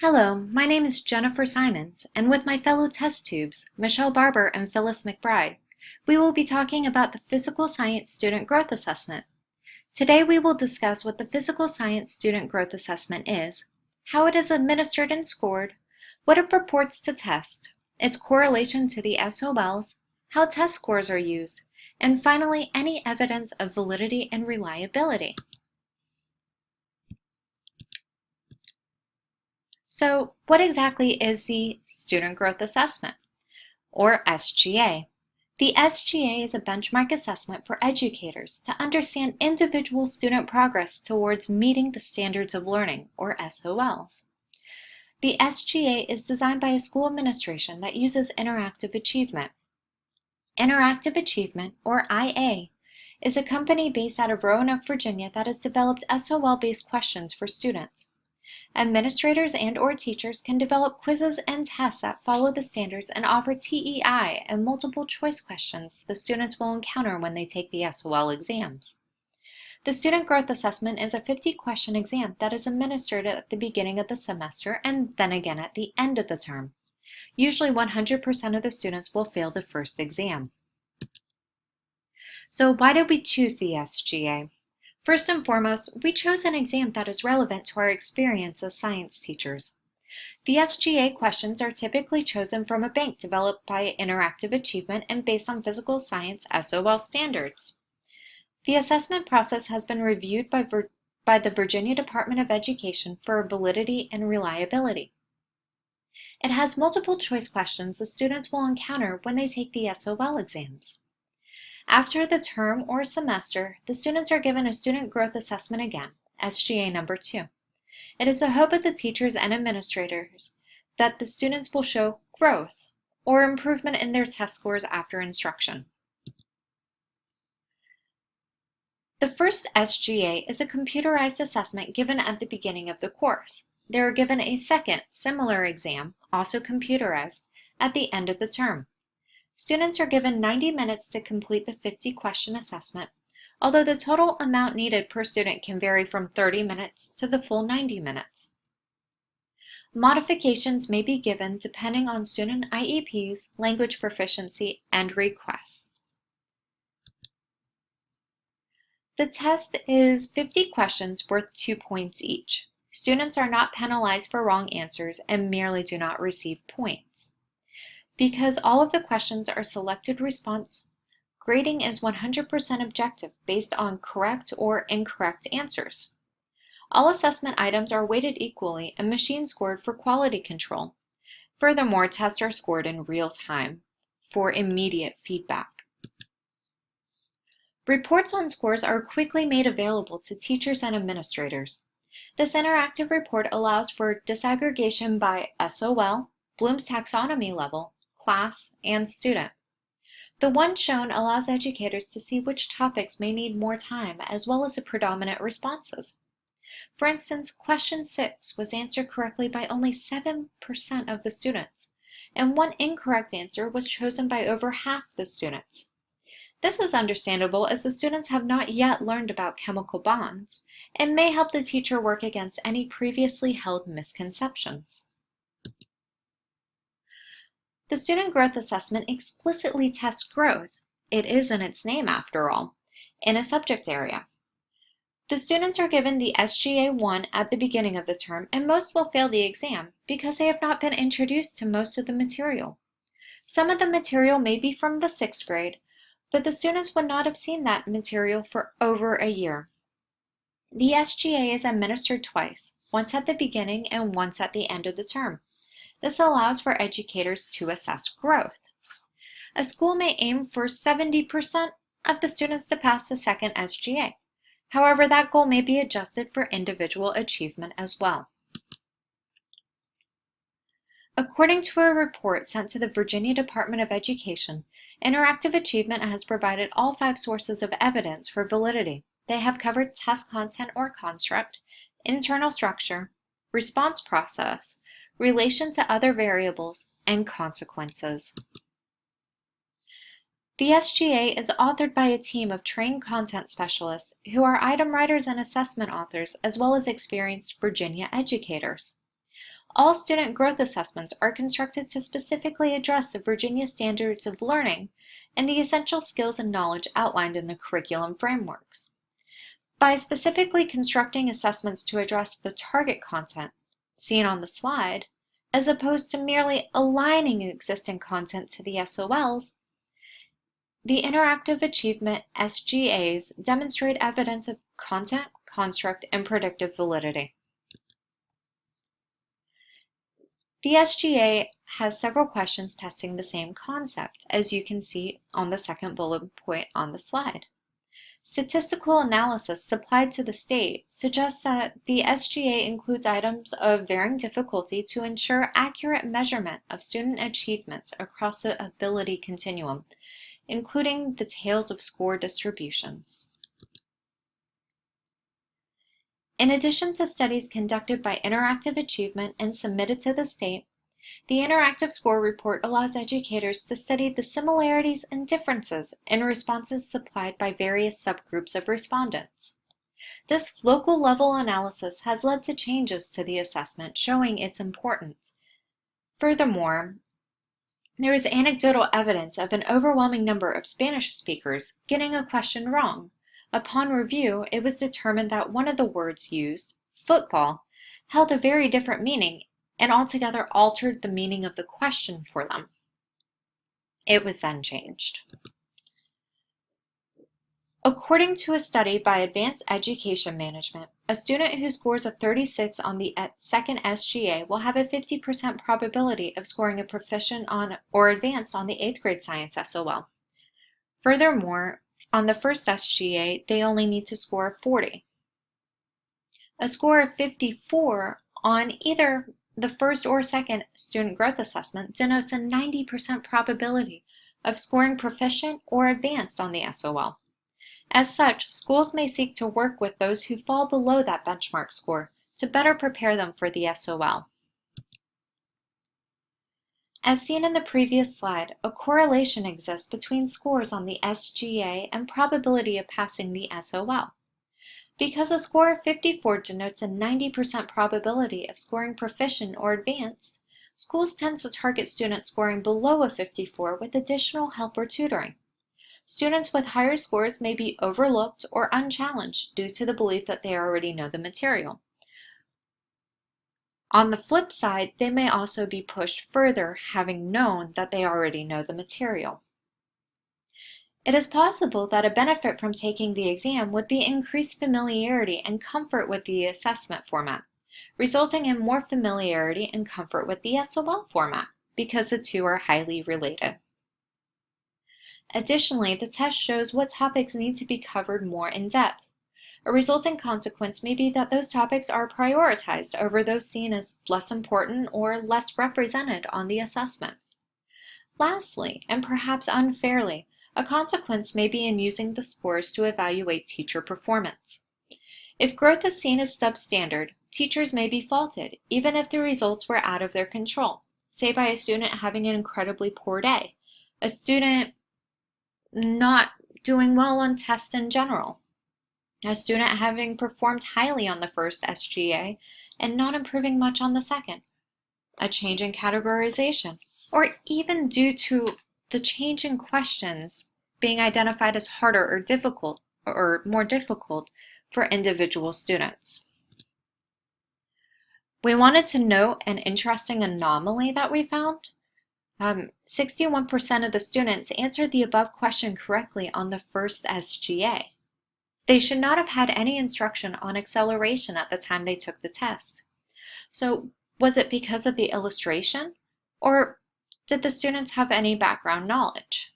Hello, my name is Jennifer Simons, and with my fellow test tubes, Michelle Barber and Phyllis McBride, we will be talking about the Physical Science Student Growth Assessment. Today we will discuss what the Physical Science Student Growth Assessment is, how it is administered and scored, what it purports to test, its correlation to the SOLs, how test scores are used, and finally any evidence of validity and reliability. So, what exactly is the Student Growth Assessment, or SGA? The SGA is a benchmark assessment for educators to understand individual student progress towards meeting the standards of learning, or SOLs. The SGA is designed by a school administration that uses interactive achievement. Interactive Achievement, or IA, is a company based out of Roanoke, Virginia that has developed SOL-based questions for students. Administrators and/or teachers can develop quizzes and tests that follow the standards and offer TEI and multiple choice questions the students will encounter when they take the SOL exams. The Student Growth Assessment is a 50-question exam that is administered at the beginning of the semester and then again at the end of the term. Usually 100% of the students will fail the first exam. So why did we choose the SGA? First and foremost, we chose an exam that is relevant to our experience as science teachers. The SGA questions are typically chosen from a bank developed by Interactive Achievement and based on physical science SOL standards. The assessment process has been reviewed by the Virginia Department of Education for validity and reliability. It has multiple choice questions the students will encounter when they take the SOL exams. After the term or semester, the students are given a Student Growth Assessment again, SGA number 2. It is the hope of the teachers and administrators that the students will show growth or improvement in their test scores after instruction. The first SGA is a computerized assessment given at the beginning of the course. They are given a second, similar exam, also computerized, at the end of the term. Students are given 90 minutes to complete the 50-question assessment, although the total amount needed per student can vary from 30 minutes to the full 90 minutes. Modifications may be given depending on student IEPs, language proficiency, and requests. The test is 50 questions worth 2 points each. Students are not penalized for wrong answers and merely do not receive points. Because all of the questions are selected response, grading is 100% objective based on correct or incorrect answers. All assessment items are weighted equally and machine scored for quality control. Furthermore, tests are scored in real time for immediate feedback. Reports on scores are quickly made available to teachers and administrators. This interactive report allows for disaggregation by SOL, Bloom's taxonomy level, class, and student. The one shown allows educators to see which topics may need more time as well as the predominant responses. For instance, question 6 was answered correctly by only 7% of the students, and one incorrect answer was chosen by over half the students. This is understandable as the students have not yet learned about chemical bonds and may help the teacher work against any previously held misconceptions. The Student Growth Assessment explicitly tests growth, it is in its name after all, in a subject area. The students are given the SGA-1 at the beginning of the term, and most will fail the exam because they have not been introduced to most of the material. Some of the material may be from the 6th grade, but the students would not have seen that material for over a year. The SGA is administered twice, once at the beginning and once at the end of the term. This allows for educators to assess growth. A school may aim for 70% of the students to pass the second SGA. However, that goal may be adjusted for individual achievement as well. According to a report sent to the Virginia Department of Education, Interactive Achievement has provided all 5 sources of evidence for validity. They have covered test content or construct, internal structure, response process, relation to other variables, and consequences. The SGA is authored by a team of trained content specialists who are item writers and assessment authors, as well as experienced Virginia educators. All student growth assessments are constructed to specifically address the Virginia Standards of Learning and the essential skills and knowledge outlined in the curriculum frameworks. By specifically constructing assessments to address the target content seen on the slide, as opposed to merely aligning existing content to the SOLs, the Interactive Achievement SGAs demonstrate evidence of content, construct, and predictive validity. The SGA has several questions testing the same concept, as you can see on the second bullet point on the slide. Statistical analysis supplied to the state suggests that the SGA includes items of varying difficulty to ensure accurate measurement of student achievements across the ability continuum, including the tails of score distributions. In addition to studies conducted by Interactive Achievement and submitted to the state, the Interactive Score Report allows educators to study the similarities and differences in responses supplied by various subgroups of respondents. This local level analysis has led to changes to the assessment showing its importance. Furthermore, there is anecdotal evidence of an overwhelming number of Spanish speakers getting a question wrong. Upon review, it was determined that one of the words used, football, held a very different meaning and altogether altered the meaning of the question for them. It was then changed. According to a study by Advanced Education Management, a student who scores a 36 on the second SGA will have a 50% probability of scoring a proficient on or advanced on the 8th grade science SOL. Furthermore, on the first SGA, they only need to score 40. A score of 54 on either the first or second student growth assessment denotes a 90% probability of scoring proficient or advanced on the SOL. As such, schools may seek to work with those who fall below that benchmark score to better prepare them for the SOL. As seen in the previous slide, a correlation exists between scores on the SGA and probability of passing the SOL. Because a score of 54 denotes a 90% probability of scoring proficient or advanced, schools tend to target students scoring below a 54 with additional help or tutoring. Students with higher scores may be overlooked or unchallenged due to the belief that they already know the material. On the flip side, they may also be pushed further, having known that they already know the material. It is possible that a benefit from taking the exam would be increased familiarity and comfort with the assessment format, resulting in more familiarity and comfort with the SOL format, because the two are highly related. Additionally, the test shows what topics need to be covered more in depth. A resulting consequence may be that those topics are prioritized over those seen as less important or less represented on the assessment. Lastly, and perhaps unfairly, a consequence may be in using the scores to evaluate teacher performance. If growth is seen as substandard, teachers may be faulted, even if the results were out of their control, say by a student having an incredibly poor day, a student not doing well on tests in general, a student having performed highly on the first SGA and not improving much on the second, a change in categorization, or even due to the change in questions being identified as harder or difficult or more difficult for individual students. We wanted to note an interesting anomaly that we found. 61% of the students answered the above question correctly on the first SGA. They should not have had any instruction on acceleration at the time they took the test. So was it because of the illustration, or did the students have any background knowledge?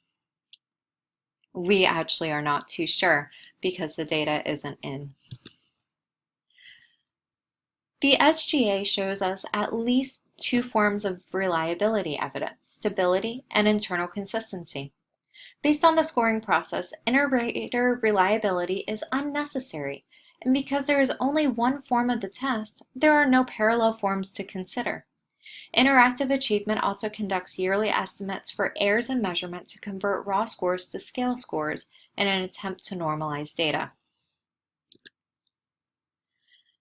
We actually are not too sure because the data isn't in. The SGA shows us at least two forms of reliability evidence: stability and internal consistency. Based on the scoring process, inter-rater reliability is unnecessary, and because there is only one form of the test, there are no parallel forms to consider. Interactive Achievement also conducts yearly estimates for errors in measurement to convert raw scores to scale scores in an attempt to normalize data.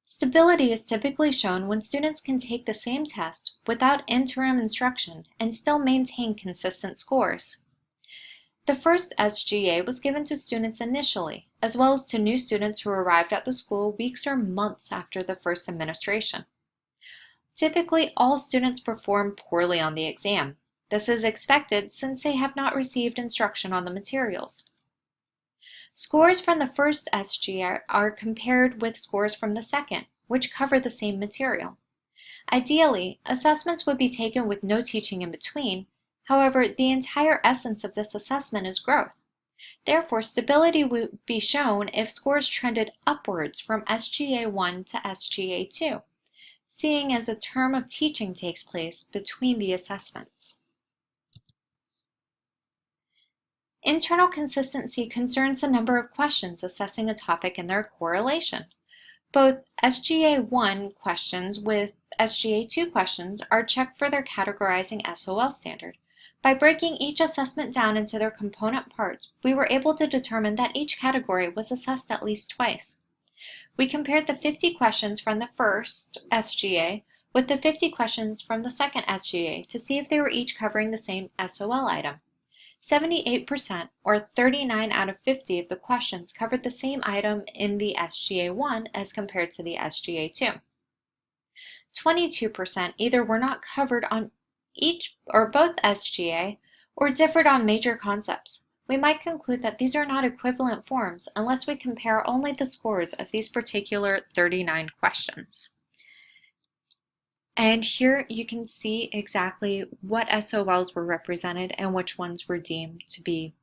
Stability is typically shown when students can take the same test without interim instruction and still maintain consistent scores. The first SGA was given to students initially, as well as to new students who arrived at the school weeks or months after the first administration. Typically, all students perform poorly on the exam. This is expected since they have not received instruction on the materials. Scores from the first SGA are compared with scores from the second, which cover the same material. Ideally, assessments would be taken with no teaching in between. However, the entire essence of this assessment is growth. Therefore, stability would be shown if scores trended upwards from SGA 1 to SGA 2, seeing as a term of teaching takes place between the assessments. Internal consistency concerns the number of questions assessing a topic and their correlation. Both SGA 1 questions with SGA 2 questions are checked for their categorizing SOL standard. By breaking each assessment down into their component parts, we were able to determine that each category was assessed at least twice. We compared the 50 questions from the first SGA with the 50 questions from the second SGA to see if they were each covering the same SOL item. 78%, or 39 out of 50 of the questions covered the same item in the SGA 1 as compared to the SGA 2. 22% either were not covered on each or both SGA or differed on major concepts. We might conclude that these are not equivalent forms unless we compare only the scores of these particular 39 questions. And here you can see exactly what SOLs were represented and which ones were deemed to be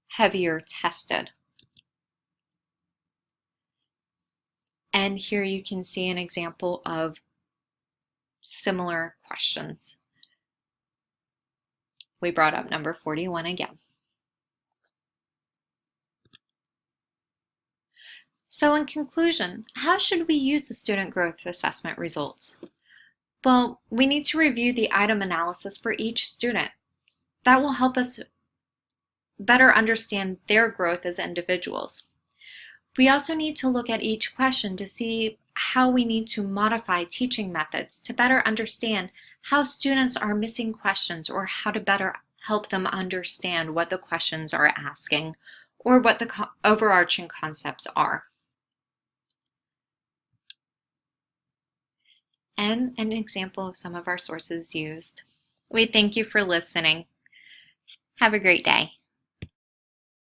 heavier tested. And here you can see an example of similar questions. We brought up number 41 again. So in conclusion, how should we use the student growth assessment results? Well, we need to review the item analysis for each student. That will help us better understand their growth as individuals. We also need to look at each question to see how we need to modify teaching methods to better understand how students are missing questions or how to better help them understand what the questions are asking or what the overarching concepts are. And an example of some of our sources used. We thank you for listening. Have a great day.